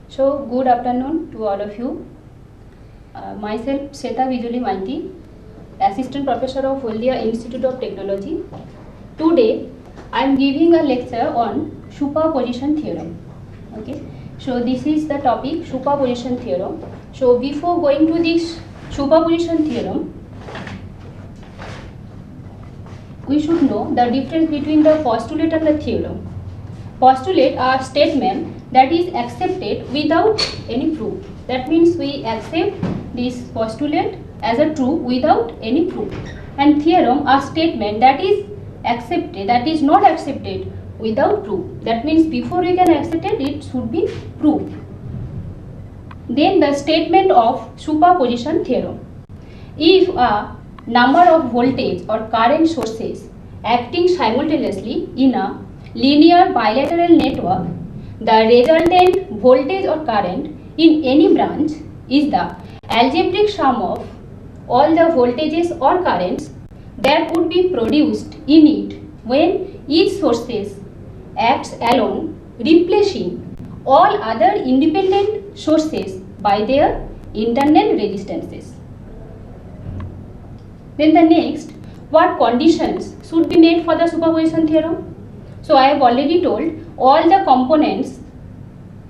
So, good afternoon to all of you. Myself, Sweta Bijali, Assistant Professor of Haldia Institute of Technology. Today, I am giving a lecture on Superposition Theorem. Okay. So, this is the topic, Superposition Theorem. So, before going to this Superposition Theorem, we should know the difference between the postulate and the theorem. Postulate are statement that is accepted without any proof. That means we accept this postulate as a true without any proof. And theorem are statement that is accepted, that is not accepted without proof. That means before we can accept it, it should be proved. Then the statement of superposition theorem. If a number of voltage or current sources acting simultaneously in a linear bilateral network, the resultant voltage or current in any branch is the algebraic sum of all the voltages or currents that would be produced in it when each sources acts alone, replacing all other independent sources by their internal resistances. Then the next, what conditions should be met for the superposition theorem? So I have already told all the components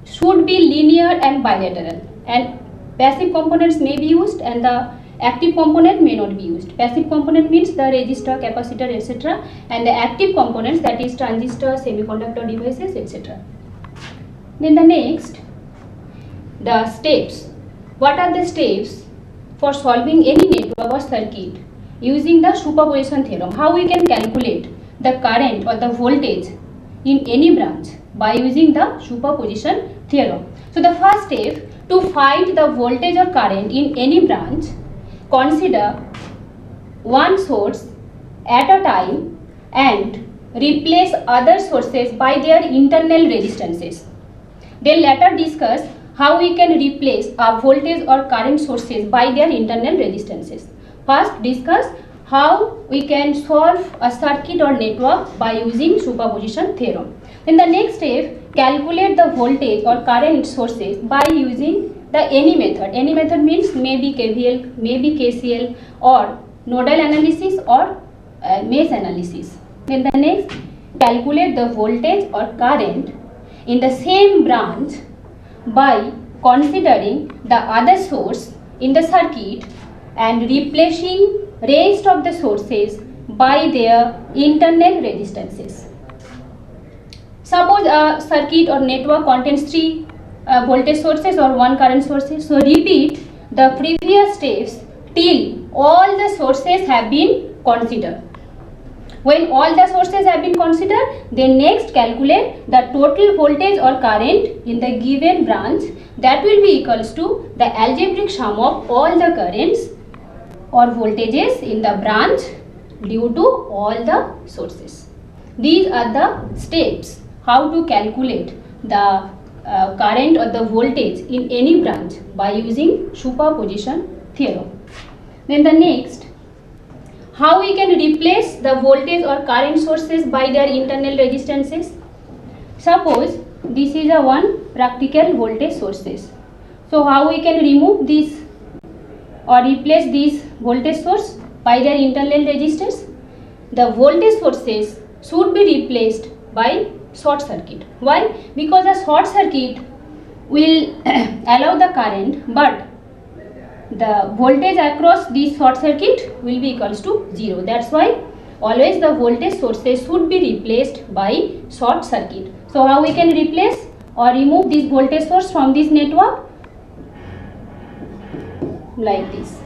should be linear and bilateral, and passive components may be used and the active component may not be used. Passive component means the resistor, capacitor, etc. and the active components, that is transistor, semiconductor devices, etc. Then the next, the steps. What are the steps for solving any network or circuit using the superposition theorem? How we can calculate the current or the voltage in any branch by using the superposition theorem. So the first step, to find the voltage or current in any branch, consider one source at a time and replace other sources by their internal resistances. Then later discuss how we can replace our voltage or current sources by their internal resistances. First discuss how we can solve a circuit or network by using superposition theorem. In the next step, calculate the voltage or current sources by using the any method. Any method means maybe KVL, maybe KCL, or nodal analysis or mesh analysis. Then the next, calculate the voltage or current in the same branch by considering the other source in the circuit and replacing rest of the sources by their internal resistances. Suppose a circuit or network contains 3 voltage sources or 1 current sources. So repeat the previous steps till all the sources have been considered. When all the sources have been considered, then next calculate the total voltage or current in the given branch, that will be equals to the algebraic sum of all the currents or voltages in the branch due to all the sources. These are the steps how to calculate the current or the voltage in any branch by using superposition theorem. Then the next, how we can replace the voltage or current sources by their internal resistances. Suppose this is a one practical voltage sources. So how we can remove this or replace this voltage source by their internal resistors? The voltage sources should be replaced by short circuit. Why? Because a short circuit will allow the current, but the voltage across this short circuit will be equals to 0. That's why always the voltage sources should be replaced by short circuit. So how we can replace or remove this voltage source from this network? Like this.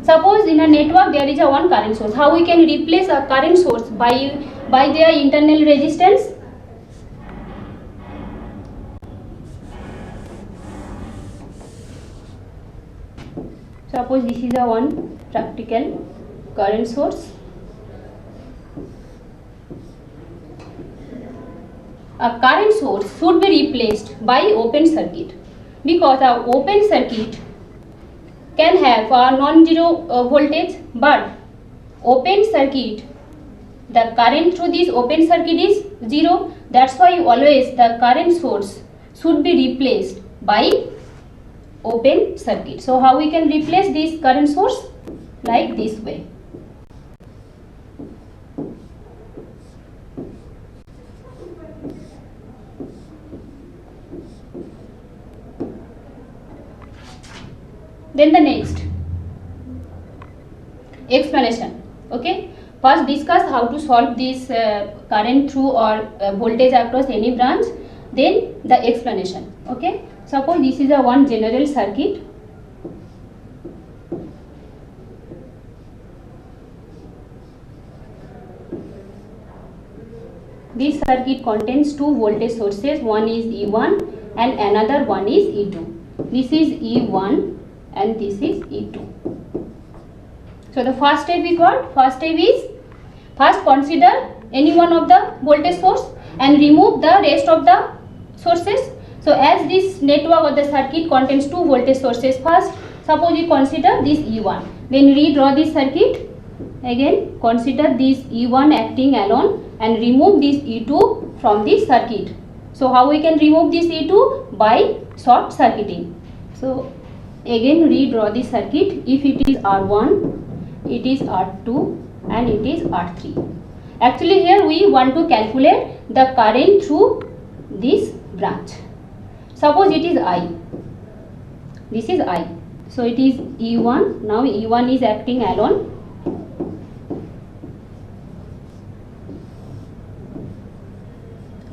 Suppose in a network there is a one current source. How we can replace a current source by their internal resistance? Suppose this is a one practical current source. A current source should be replaced by open circuit, because a open circuit can have a non-zero voltage, but open circuit the current through this open circuit is 0. That's why always the current source should be replaced by open circuit. So how we can replace this current source? Like this way. Then the next explanation. Okay, first discuss how to solve this current through or voltage across any branch, then the explanation. Okay, suppose this is a one general circuit. This circuit contains two voltage sources, one is E1 and another one is E2. This is E1 and this is E2. So the first step is what? First step is, first consider any one of the voltage source and remove the rest of the sources. So as this network or the circuit contains two voltage sources, first suppose you consider this E1, then redraw this circuit. Again consider this E1 acting alone and remove this E2 from this circuit. So how we can remove this E2? By short circuiting. So again redraw the circuit. If it is R1, it is R2 and it is R3. Actually here we want to calculate the current through this branch. Suppose it is I. This is I. So it is E1. Now E1 is acting alone.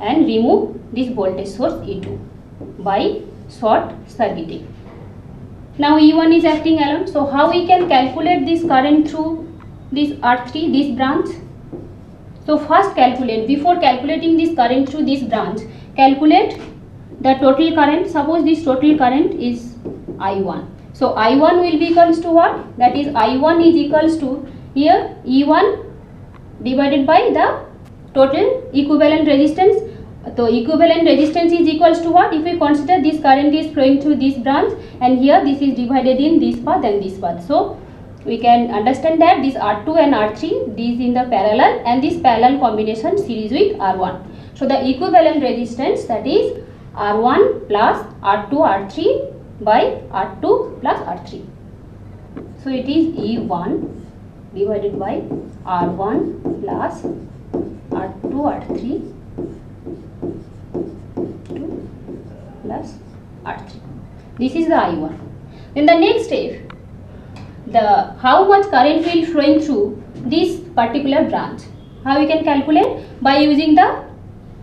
And remove this voltage source E2 by short circuiting. Now E1 is acting alone. So how we can calculate this current through this R3, this branch? So first calculate, before calculating this current through this branch, calculate the total current. Suppose this total current is I1. So I1 will be equals to what? That is I1 is equals to here E1 divided by the total equivalent resistance. So equivalent resistance is equals to what? If we consider this current is flowing through this branch and here this is divided in this path and this path. So we can understand that this R2 and R3, these in the parallel and this parallel combination series with R1. So the equivalent resistance, that is R1 plus R2 R3 by R2 plus R3. So it is E1 divided by R1 plus R2 R3 plus R3. This is the I1. Then the next step, the how much current will flowing through this particular branch. How we can calculate? By using the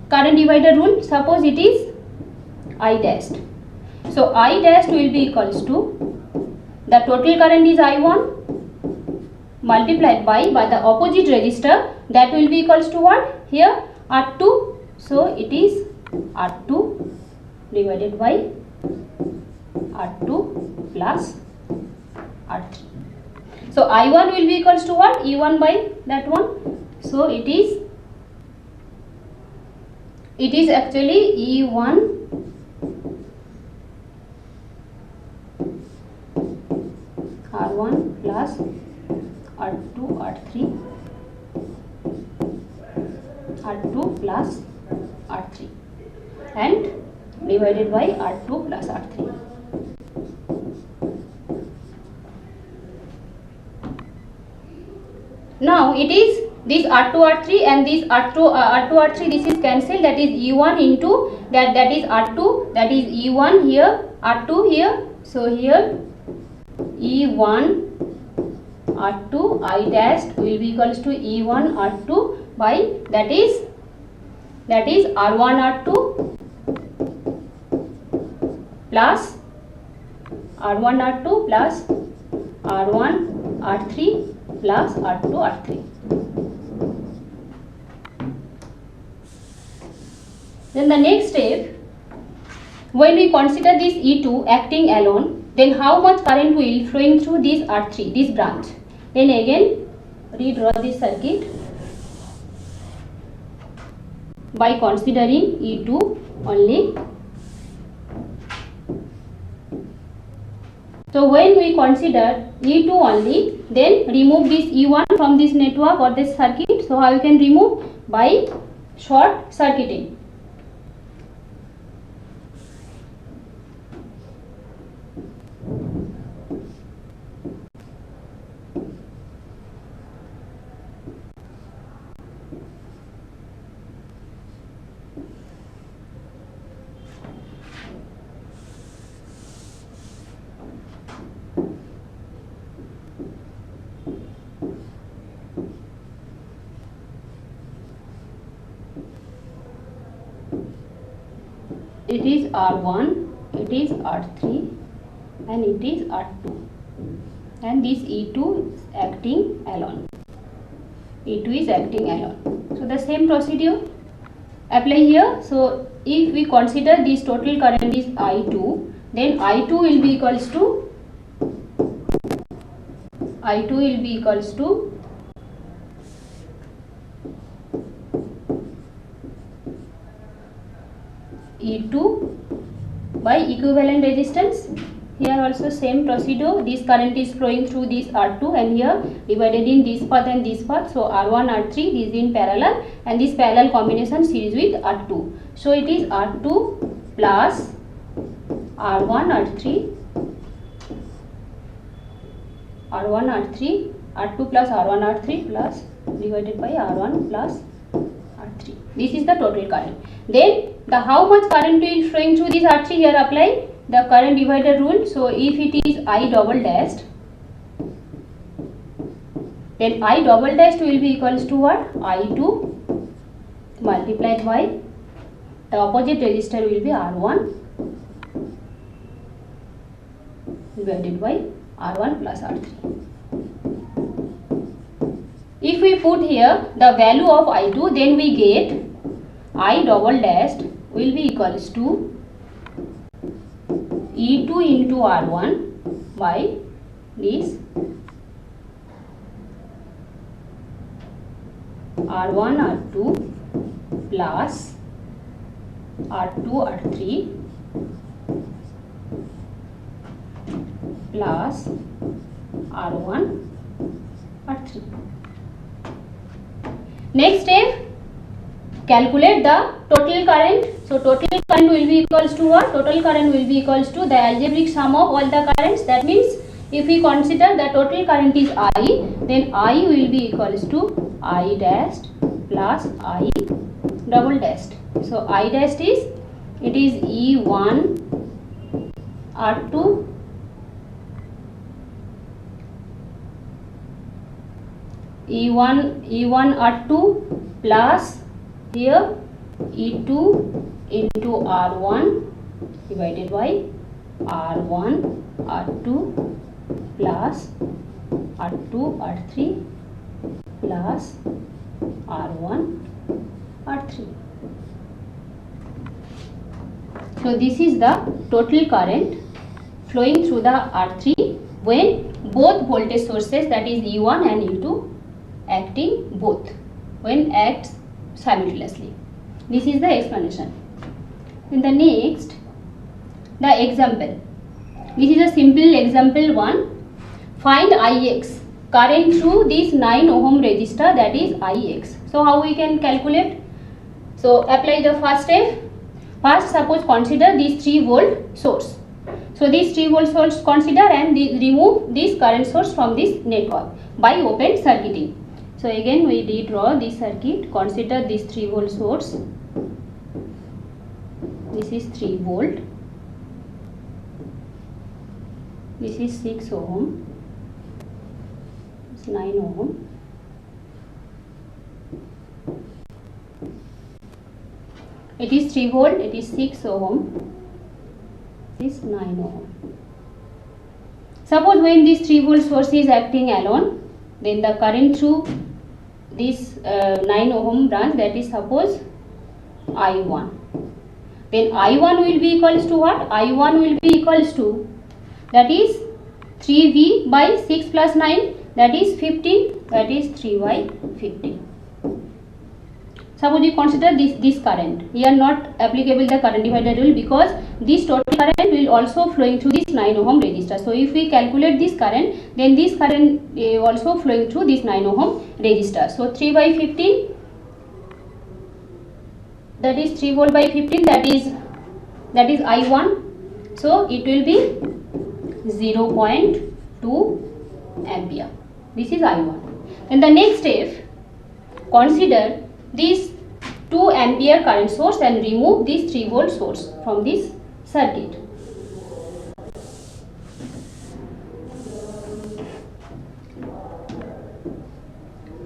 current divider rule. Suppose it is I dashed. So I dashed will be equals to the total current is I1 multiplied by the opposite resistor, that will be equals to what? Here R2. So it is R2 divided by R2 plus R3. So I1 will be equals to what? E1 by that one. So it is actually E1 R1 plus R2 R3 R2 plus R3 and divided by R2 plus R3. Now it is this R2 R3 and this R2 R3, this is cancelled, that is E1 into that is R2, that is E1 here, R2 here. So here E1 R2 I dashed will be equals to E1 R2 by that is R1 R2 plus R1 R2 plus R1 R3 plus R2 R3. Then the next step, when we consider this E2 acting alone, then how much current will flowing through this R3, this branch? Then again redraw this circuit by considering E2 only. So when we consider E2 only, then remove this E1 from this network or this circuit. So how you can remove? By short circuiting. It is R1, it is R3 and it is R2, and this E2 is acting alone. E2 is acting alone. So the same procedure apply here. So if we consider this total current is I2, then I2 will be equals to E2 by equivalent resistance. Here also same procedure. This current is flowing through this R2 and here divided in this path and this path. So R1, R3 is in parallel and this parallel combination series with R2. So it is R2 plus R1, R3, R2 plus R1, R3 plus divided by R1 plus R3. This is the total current. Then the how much current will flowing through this R3, here apply the current divider rule. So if it is I double dashed, then I double dashed will be equals to what? I2 multiplied by the opposite resistor will be R1 divided by R1 plus R3. If we put here the value of I2, then we get I double dashed will be equals to E2 into R1 by this R1 R2 plus R2 R3 plus R1 R3. Next step, calculate the total current. So total current will be equals to what? Total current will be equals to the algebraic sum of all the currents. That means if we consider the total current is I, then I will be equals to I dashed plus I double dashed. So I dashed is, it is E1 R2 E1 R2 plus here E2 into R1 divided by R1 R2 plus R2 R3 plus R1 R3. So this is the total current flowing through the R3 when both voltage sources, that is E1 and E2, acting both, when acts simultaneously. This is the explanation. In the next, the example. This is a simple example 1. Find Ix, current through this 9 ohm resistor, that is Ix. So how we can calculate? So apply the first step. First, suppose consider this 3 volt source. So this 3 volt source consider and remove this current source from this network by open circuiting. So again we redraw this circuit. Consider this 3 volt source. This is 3 volt. This is 6 ohm. It's 9 ohm. It is 3 volt. It is 6 ohm. This is 9 ohm. Suppose when this 3 volt source is acting alone, then the current through this 9 ohm branch, that is suppose I1. Then I1 will be equals to what? I1 will be equals to, that is 3V by 6 plus 9, that is 15, that is 3 by 15. Suppose we consider this current. Here not applicable the current divider rule, because this total current will also flowing through this 9 ohm resistor. So if we calculate this current, then this current also flowing through this 9 ohm resistor. So 3 by 15, that is 3 volt by 15, that is I1. So it will be 0.2 ampere. This is I1. Then the next step, consider this 2 ampere current source and remove this 3 volt source from this circuit.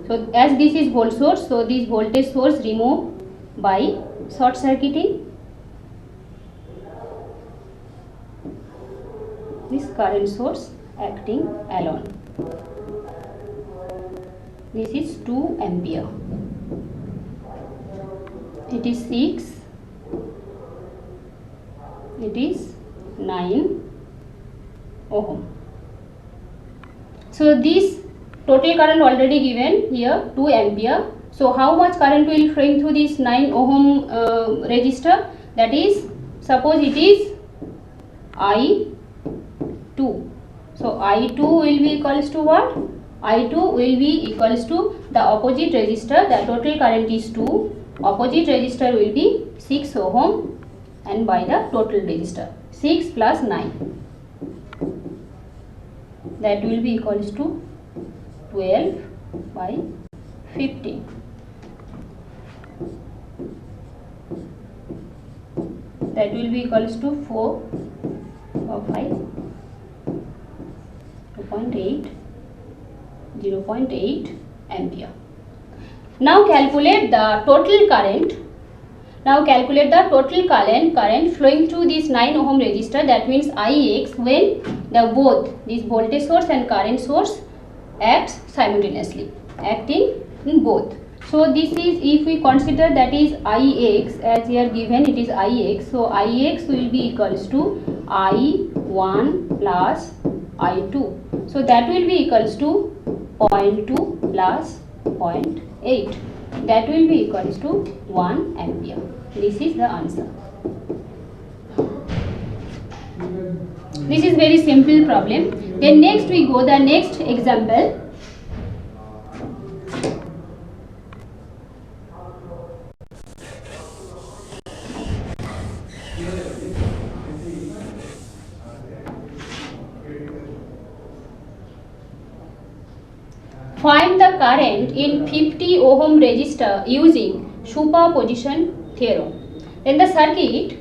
So as this is volt source, so this voltage source remove by short circuiting. This current source acting alone. This is 2 ampere. It is 6. It is 9 ohm. So this total current already given here 2 ampere. So how much current will flowing through this 9 ohm resistor? That is, suppose it is I2. So I2 will be equals to what? I2 will be equals to the opposite resistor. The total current is 2. Opposite resistor will be 6 ohm, and by the total resistor 6 plus 9, that will be equals to 12 by 15. That will be equals to 4 or 5, 0.8 ampere. Now calculate the total current. Now calculate the total current flowing through this 9 ohm resistor. That means Ix, when the both this voltage source and current source acts simultaneously, acting in both. So this is, if we consider that is Ix, as here given it is Ix. So Ix will be equals to I1 plus I2. So that will be equals to 0.2 plus 0.8. That will be equals to 1 ampere. This is the answer. This is very simple problem. Then next we go the next example. Find the current in 50 ohm resistor using superposition theorem. Then the circuit,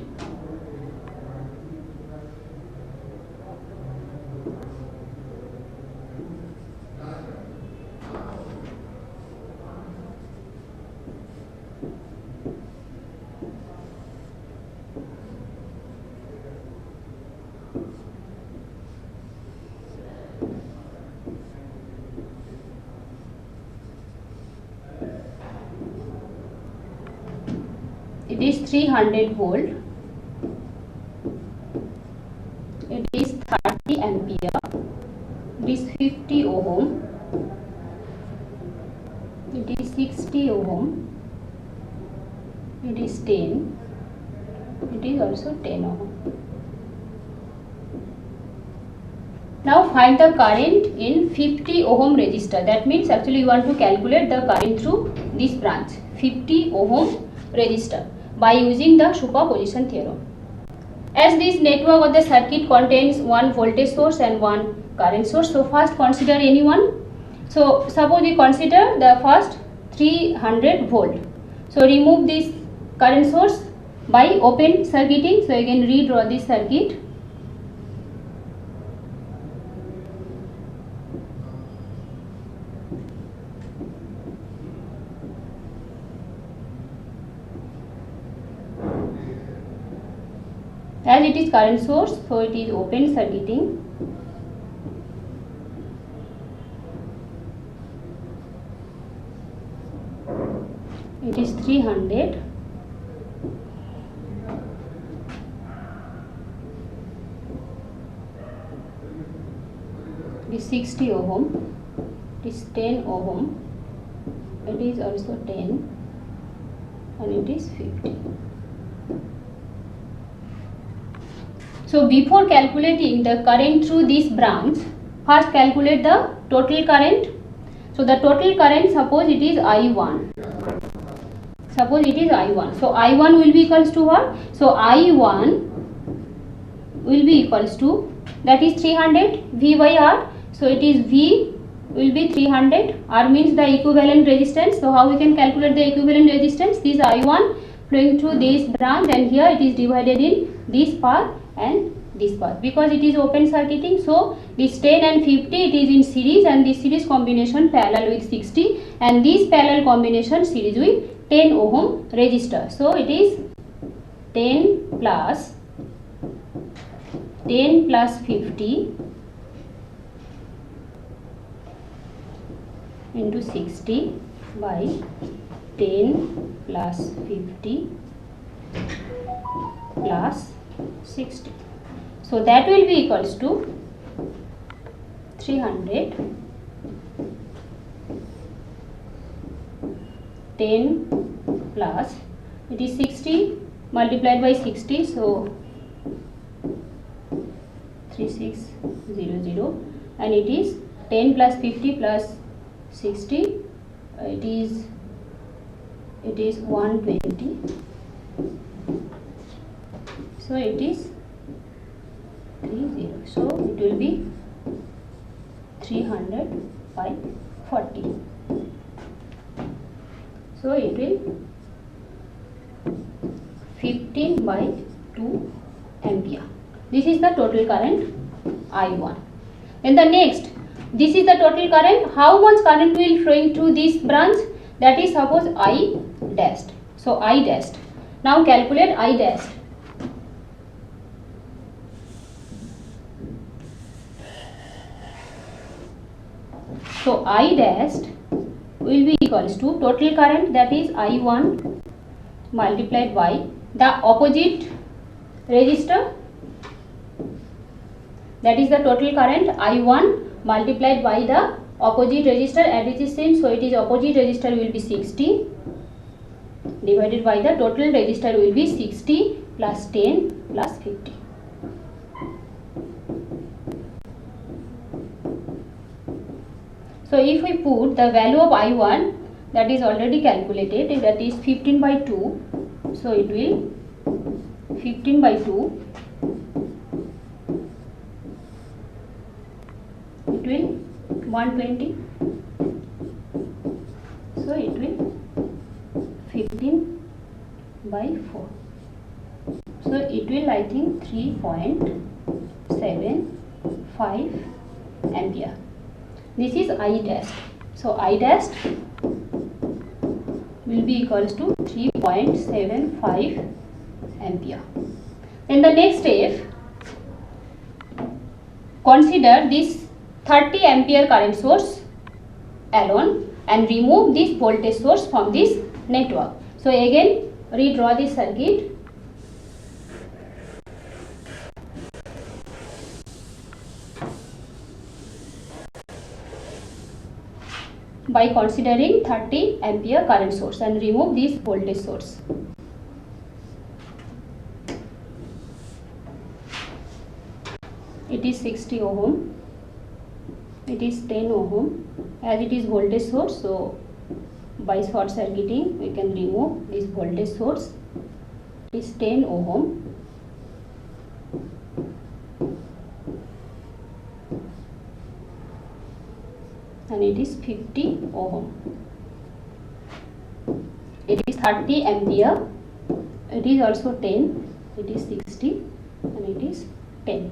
it is 300 volt, it is 30 ampere, it is 50 ohm, it is 60 ohm, it is 10, it is also 10 ohm. Now find the current in 50 ohm resistor. That means actually you want to calculate the current through this branch, 50 ohm resistor, by using the superposition theorem. As this network or the circuit contains one voltage source and one current source, so first consider any one. So suppose we consider the first 300 volt. So remove this current source by open circuiting. So you can redraw this circuit. As it is current source, so it is open circuiting. It is 300. It is 60 ohm. It is 10 ohm. It is also 10. and it is 50. So before calculating the current through this branch, first calculate the total current. So the total current, suppose it is I1. Suppose it is I1. So I1 will be equals to what? So I1 will be equals to, that is 300 V by R. So it is V will be 300. R means the equivalent resistance. So how we can calculate the equivalent resistance? This I1 flowing through this branch, and here it is divided in this path and this path, because it is open circuiting. So this 10 and 50 it is in series, and this series combination parallel with 60, and this parallel combination series with 10 ohm resistor. So it is 10 plus 50 into 60 by 10 plus 50 plus 60. So that will be equals to 300. 10 plus, it is 60 multiplied by 60, so 3600, and it is 10 plus 50 plus 60, it is 120. So it is 30. So it will be 300 by 40. So it will 15 by 2 ampere. This is the total current I1. Then the next, this is the total current. How much current will flowing through this branch? That is, suppose I dashed. So I dashed. Now calculate I dashed. So I dashed will be equals to total current, that is I1 multiplied by the opposite resistor, that is the total current I1 multiplied by the opposite resistor, as it is same. So it is opposite resistor will be 60 divided by the total resistor will be 60 plus 10 plus 50. So if we put the value of I1, that is already calculated, that is 15 by 2. So it will 15 by 2, it will 120. So it will 15 by 4. So it will, I think, 3.75 ampere. This is I dashed. So I dashed will be equals to 3.75 ampere. Then the next step, consider this 30 ampere current source alone and remove this voltage source from this network. So again redraw this circuit. By considering 30 ampere current source and remove this voltage source. It is 60 ohm, it is 10 ohm, as it is voltage source, so by short circuiting we can remove this voltage source. It is 10 ohm. And it is 50 ohm. It is 30 ampere. It is also 10. It is 60 and it is 10.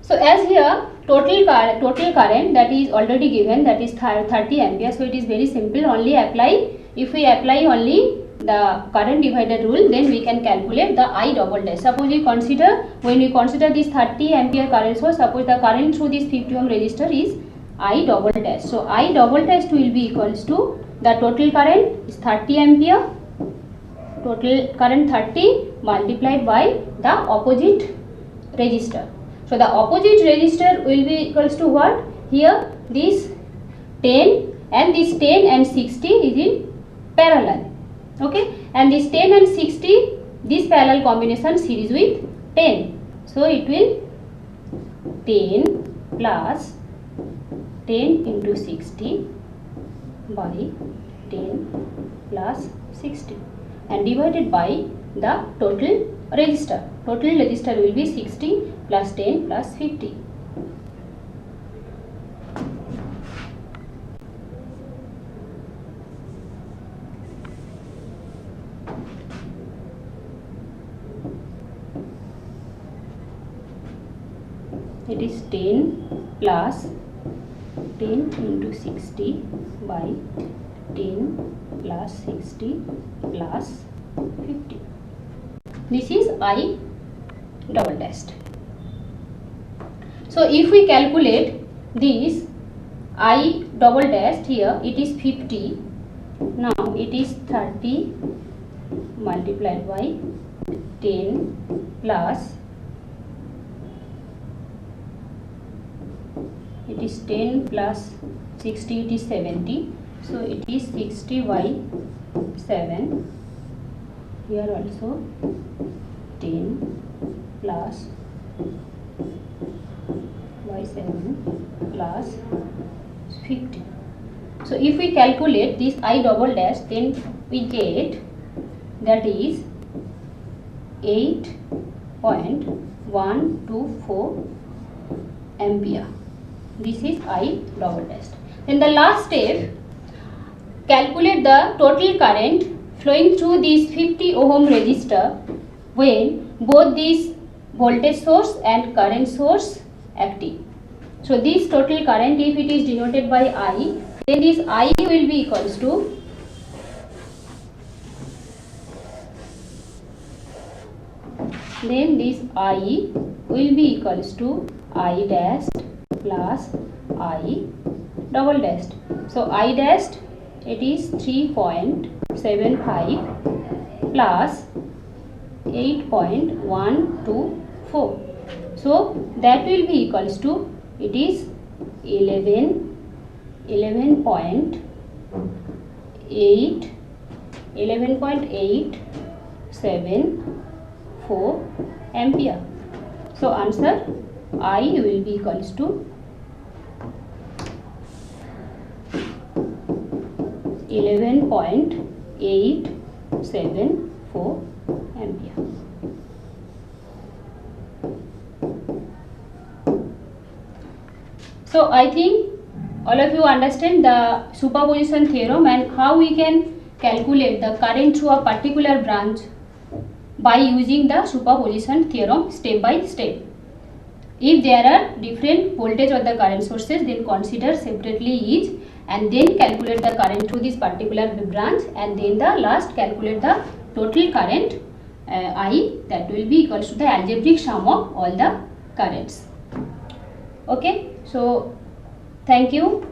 So as here total current that is already given, that is 30 ampere. So it is very simple. Only apply. If we apply only the current divider rule, then we can calculate the I double dash. Suppose we consider, when we consider this 30 ampere current source, suppose the current through this 50 ohm resistor is I double dash. So I double dash will be equals to the total current is 30 ampere, total current 30 multiplied by the opposite resistor. So the opposite resistor will be equals to what? Here this 10 and this 10 and 60 is in parallel. Okay, and this 10 and 60, this parallel combination series with 10. So it will 10 plus 10 into 60 by 10 plus 60 and divided by the total register. Total register will be 60 plus 10 plus 50. It is 10 plus 10 into 60 by 10 plus 60 plus 50. This is I double dash. So if we calculate this I double dash here, it is 50. Now it is 30 multiplied by 10 plus it is 10 plus 60, it is 70. So it is 60 by 7. Here also 10 plus by 7 plus 50. So if we calculate this I double dash, then we get that is 8.124 ampere. This is I double dash. Then the last step, calculate the total current flowing through this 50 ohm resistor when both this voltage source and current source active. So this total current, if it is denoted by I, then this I will be equals to I dash plus I double dash. So I dash, it is 3.75 plus 8.124. So that will be equals to, it is 11.874 ampere. So answer I will be equals to 11.874 ampere. So I think all of you understand the superposition theorem and how we can calculate the current through a particular branch by using the superposition theorem step by step. If there are different voltage or the current sources, then consider separately each and then calculate the current through this particular branch, and then the last calculate the total current I, that will be equals to the algebraic sum of all the currents. Okay, so thank you.